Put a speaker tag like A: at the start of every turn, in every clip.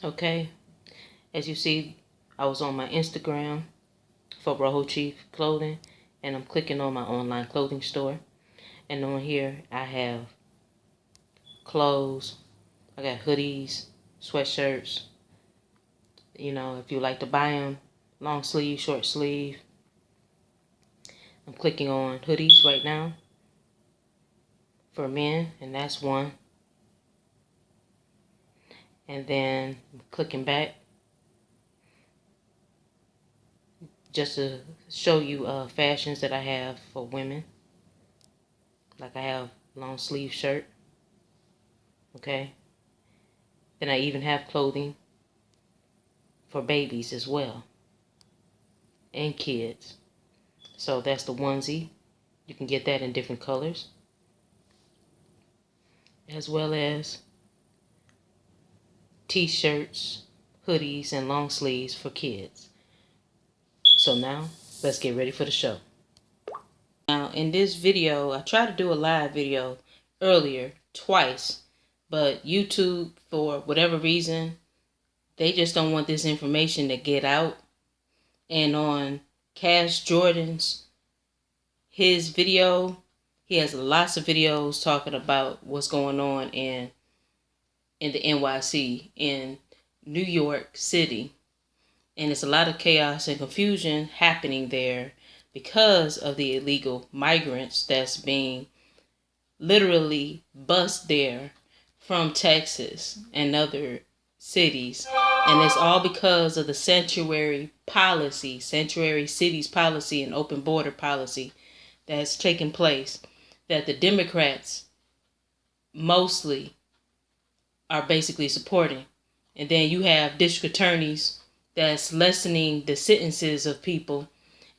A: Okay, as you see, I was on my Instagram for Rojo Chief Clothing, and I'm clicking on my online clothing store. And on here, I have clothes. I got hoodies, sweatshirts. You know, if you like to buy them, long sleeve, short sleeve. I'm clicking on hoodies right now for men, and that's one. And then I'm clicking back just to show you fashions that I have for women. Like I have long sleeve shirt. Okay. Then I even have clothing for babies as well. And kids. So that's the onesie. You can get that in different colors. As well as t-shirts, hoodies, and long sleeves for kids. So now, let's get ready for the show. Now, in this video, I tried to do a live video earlier, twice, but YouTube, for whatever reason, they just don't want this information to get out. And on Cash Jordan's, his video, he has lots of videos talking about what's going on in the NYC, in New York City. And it's a lot of chaos and confusion happening there because of the illegal migrants that's being literally bused there from Texas and other cities. And it's all because of the sanctuary cities policy and open border policy that's taken place, that the Democrats mostly are basically supporting. And then you have district attorneys that's lessening the sentences of people.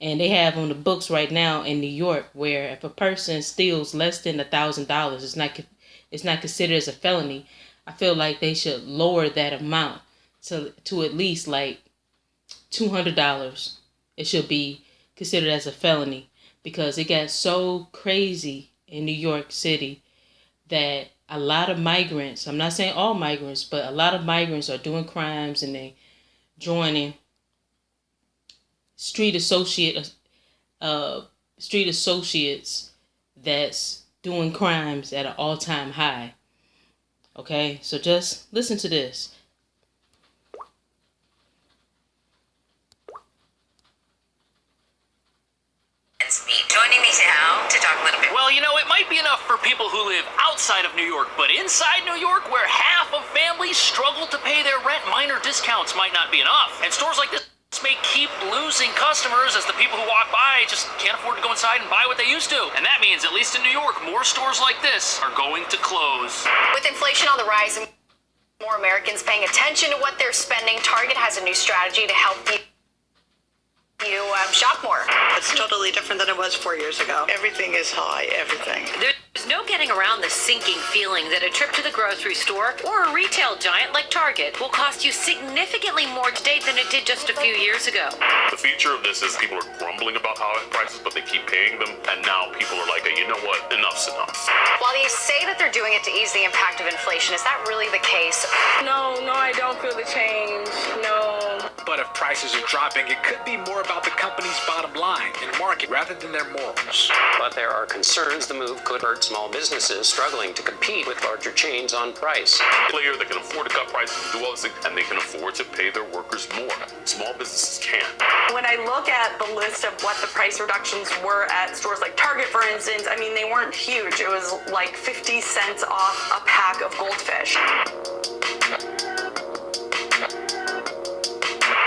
A: And they have on the books right now in New York where if a person steals less than $1,000, it's not considered as a felony. I feel like they should lower that amount to at least like $200. It should be considered as a felony because it got so crazy in New York City that a lot of migrants, I'm not saying all migrants, but a lot of migrants are doing crimes and they joining street associates that's doing crimes at an all-time high. Okay, so just listen to this.
B: Joining me now to talk a little bit.
C: Well, you know, it might be enough for people who live outside of New York, but inside New York, where half of families struggle to pay their rent, minor discounts might not be enough. And stores like this may keep losing customers as the people who walk by just can't afford to go inside and buy what they used to. And that means, at least in New York, more stores like this are going to close.
B: With inflation on the rise and more Americans paying attention to what they're spending, Target has a new strategy to help you shop more.
D: It's totally different than it was 4 years ago. Everything is high, everything.
E: There's no getting around the sinking feeling that a trip to the grocery store or a retail giant like Target will cost you significantly more today than it did just a few years ago.
F: The feature of this is people are grumbling about high prices, but they keep paying them, and now people are like, hey, you know what, enough's enough.
B: While they say that they're doing it to ease the impact of inflation, is that really the case?
G: No, I don't feel the change. No.
H: But if prices are dropping, it could be more about the company's bottom line and market rather than their morals.
I: But there are concerns the move could hurt small businesses struggling to compete with larger chains on price.
F: Clear, they can afford to cut prices and do all this, and they can afford to pay their workers more. Small businesses can't.
D: When I look at the list of what the price reductions were at stores like Target, for instance, I mean, they weren't huge. It was like 50 cents off a pack of goldfish.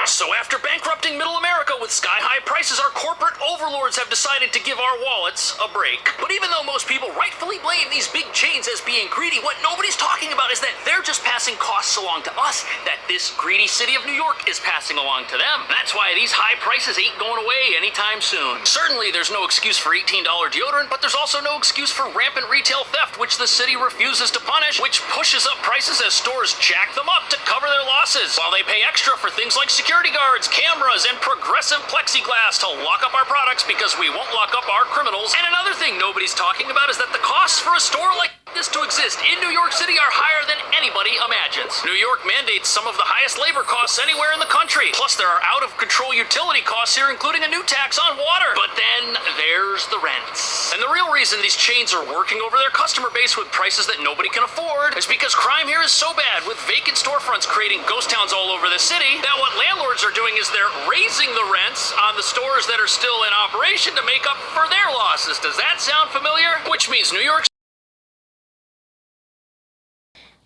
C: So after bankrupting middle America with sky-high prices, our corporate overlords have decided to give our wallets a break. But even though most people rightfully blame these big chains as being greedy, what nobody's talking about is that they're just passing costs along to us that this greedy city of New York is passing along to them. That's why these high prices ain't going away anytime soon. Certainly there's no excuse for $18 deodorant, but there's also no excuse for rampant retail theft, which the city refuses to punish, which pushes up prices as stores jack them up to cover their losses, while they pay extra for things like security guards, cameras, and progressive plexiglass to lock up our products because we won't lock up our criminals. And another thing nobody's talking about is that the costs for a store like this to exist in New York City are higher than anybody imagines. New York mandates some of the highest labor costs anywhere in the country. Plus, there are out-of-control utility costs here, including a new tax on water. But then there's the rents. And the real reason these chains are working over their customer base with prices that nobody can afford is because crime here is so bad, with vacant storefronts creating ghost towns all over the city, that what landlords are doing is they're raising the rents on the stores that are still in operation to make up for their losses. Does that sound familiar? Which means New York.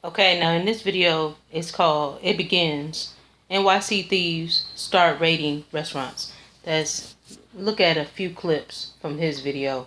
A: Okay, now in this video, it's called It Begins. NYC Thieves Start Raiding Restaurants. Look at a few clips from his video.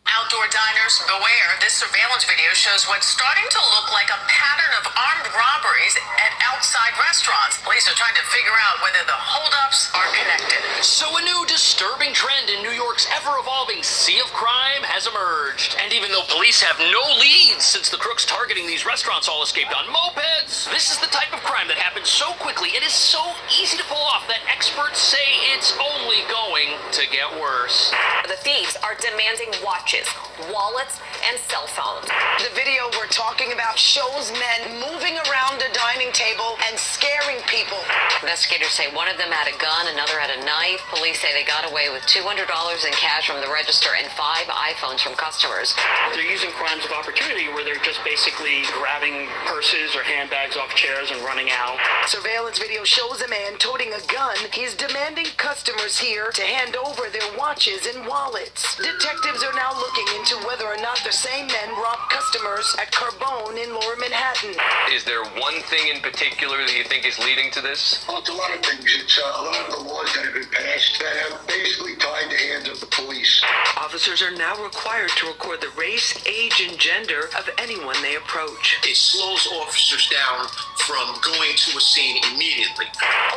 J: Outdoor diners, beware. This surveillance video shows what's starting to look like a pattern of armed robberies at outside restaurants. Police are trying to figure out whether the holdups are connected.
C: So a new disturbing trend in New York's ever-evolving sea of crime has emerged. And even though police have no leads since the crooks targeting these restaurants all escaped on mopeds, this is the type of crime that happens so quickly, it is so easy to pull off that experts say it's only going to get worse.
B: The thieves are demanding watches, wallets, and cell phones.
J: The video we're talking about shows men moving around a dining table and scaring people.
E: Investigators say one of them had a gun, another had a knife. Police say they got away with $200 in cash from the register and 5 iPhones from customers.
C: They're using crimes of opportunity where they're just basically grabbing purses or handbags off chairs and running out.
J: Surveillance video shows a man toting a gun. He's demanding customers here to hand over their watches and wallets. Detectives are now looking into whether or not the same men robbed customers at Carbone in Lower Manhattan.
K: Is there one thing in particular that you think is leading to this?
L: Well, it's a lot of things. It's a lot of the laws that have been passed that have basically tied the hands of the police.
J: Officers are now required to record the race, age, and gender of anyone they approach.
L: It slows officers down from going to a scene immediately.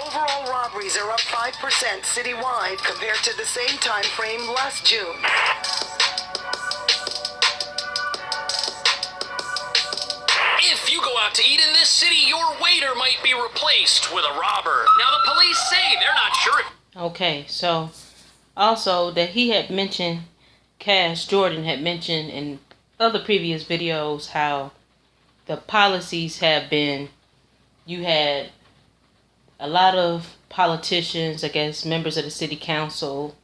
J: Overall robberies are up 5% citywide compared to the same time frame last June.
C: If you go out to eat in this city, your waiter might be replaced with a robber. Now the police say they're not sure if...
A: Okay, so also that he had mentioned, Cash Jordan had mentioned in other previous videos how the policies have been, you had a lot of politicians, I guess members of the city council,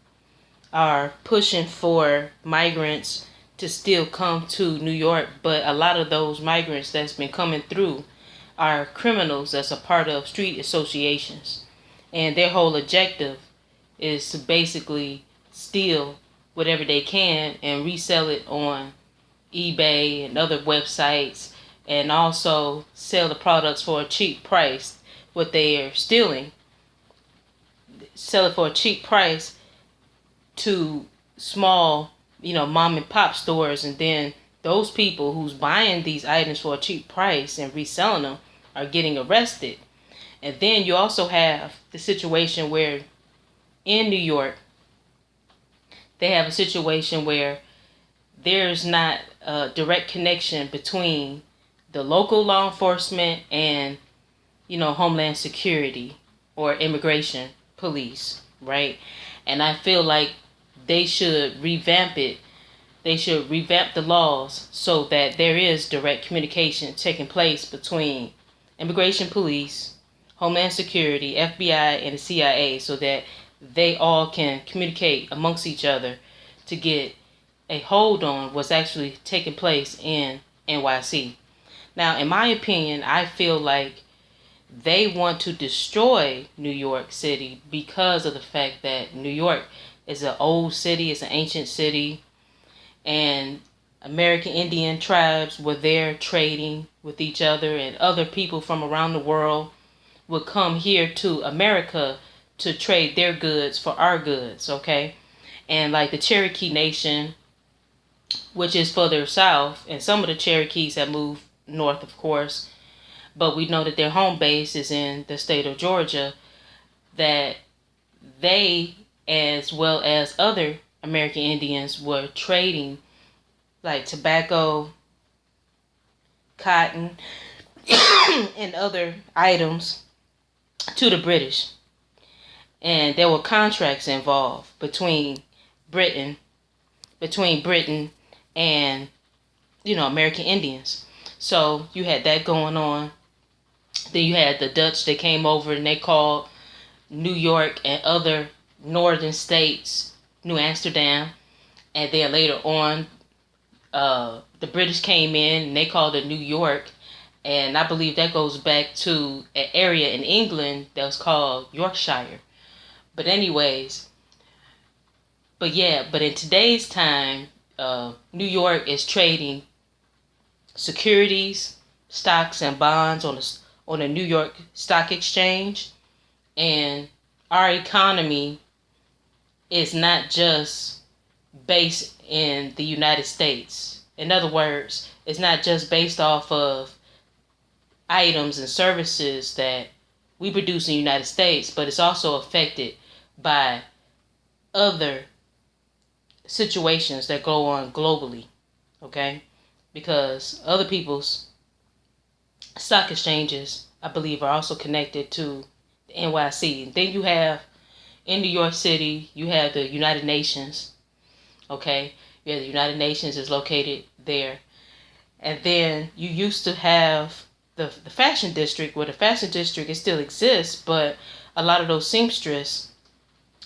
A: are pushing for migrants to still come to New York, but a lot of those migrants that's been coming through are criminals that's a part of street associations, and their whole objective is to basically steal whatever they can and resell it on eBay and other websites, and also sell the products for a cheap price. What they are stealing, sell it for a cheap price to small, mom and pop stores, and then those people who's buying these items for a cheap price and reselling them are getting arrested. And then you also have the situation where in New York, they have a situation where there's not a direct connection between the local law enforcement and, Homeland Security or immigration police, right? And I feel like they should revamp it. They should revamp the laws so that there is direct communication taking place between immigration police, Homeland Security, FBI, and the CIA, so that they all can communicate amongst each other to get a hold on what's actually taking place in NYC. Now, in my opinion, I feel like they want to destroy New York City because of the fact that New York is an old city, it's an ancient city, and American Indian tribes were there trading with each other, and other people from around the world would come here to America to trade their goods for our goods, okay? And like the Cherokee Nation, which is further south, and some of the Cherokees have moved north, of course, but we know that their home base is in the state of Georgia, that they, as well as other American Indians, were trading like tobacco, cotton, and other items to the British. And there were contracts involved between Britain and American Indians. So you had that going on. Then you had the Dutch that came over and they called New York and other northern states New Amsterdam. And then later on, the British came in and they called it New York. And I believe that goes back to an area in England that was called Yorkshire. But anyways, but in today's time, New York is trading securities, stocks, and bonds on the New York Stock Exchange. And our economy is not just based in the United States. In other words, it's not just based off of items and services that we produce in the United States, but it's also affected by other situations that go on globally, okay? Because other people's stock exchanges, I believe, are also connected to the NYC. Then you have, in New York City, you have the United Nations, okay? Yeah, the United Nations is located there. And then you used to have the fashion district, where the fashion district, it still exists, but a lot of those seamstresses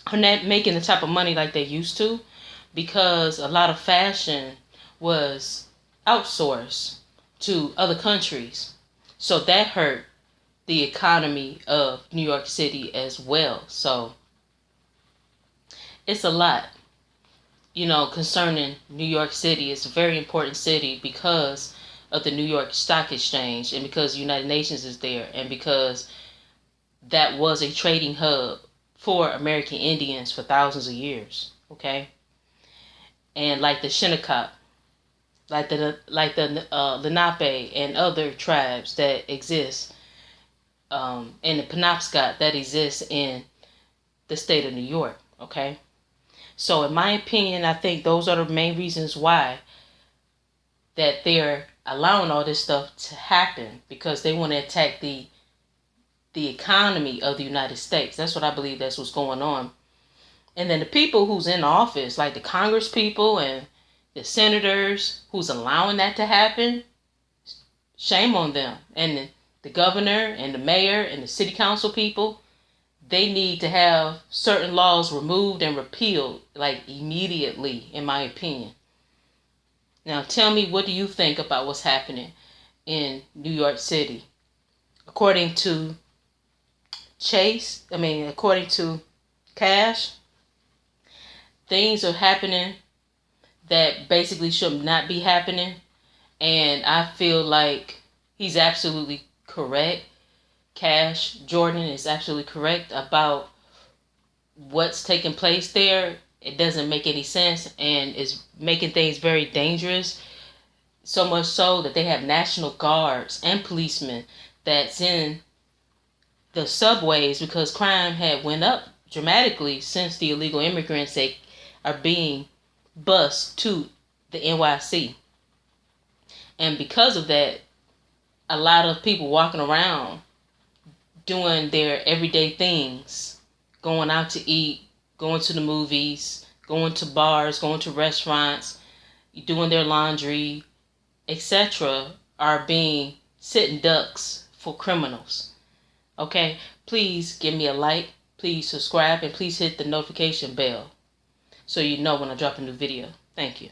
A: are not making the type of money like they used to, because a lot of fashion was outsourced to other countries. So that hurt the economy of New York City as well. So it's a lot, concerning New York City. It's a very important city because of the New York Stock Exchange, and because the United Nations is there, and because that was a trading hub for American Indians for thousands of years, okay? And like the Shinnecock, like the Lenape and other tribes that exist, and the Penobscot that exists in the state of New York, okay? So in my opinion, I think those are the main reasons why that they're allowing all this stuff to happen, because they want to attack the economy of the United States. That's what I believe, that's what's going on. And then the people who's in office, like the Congress people and the senators who's allowing that to happen, shame on them. And the governor and the mayor and the city council people, they need to have certain laws removed and repealed, like immediately, in my opinion. Now tell me, what do you think about what's happening in New York City? According to according to Cash, things are happening that basically should not be happening. And I feel like he's absolutely correct. Cash Jordan is absolutely correct about what's taking place there. It doesn't make any sense, and is making things very dangerous. So much so that they have National Guards and policemen that's in the subways, because crime had went up dramatically since the illegal immigrants that are being bused to the NYC. And because of that, a lot of people walking around doing their everyday things, going out to eat, going to the movies, going to bars, going to restaurants, doing their laundry, etc., are being sitting ducks for criminals. Okay, please give me a like, please subscribe, and please hit the notification bell so you know when I drop a new video. Thank you.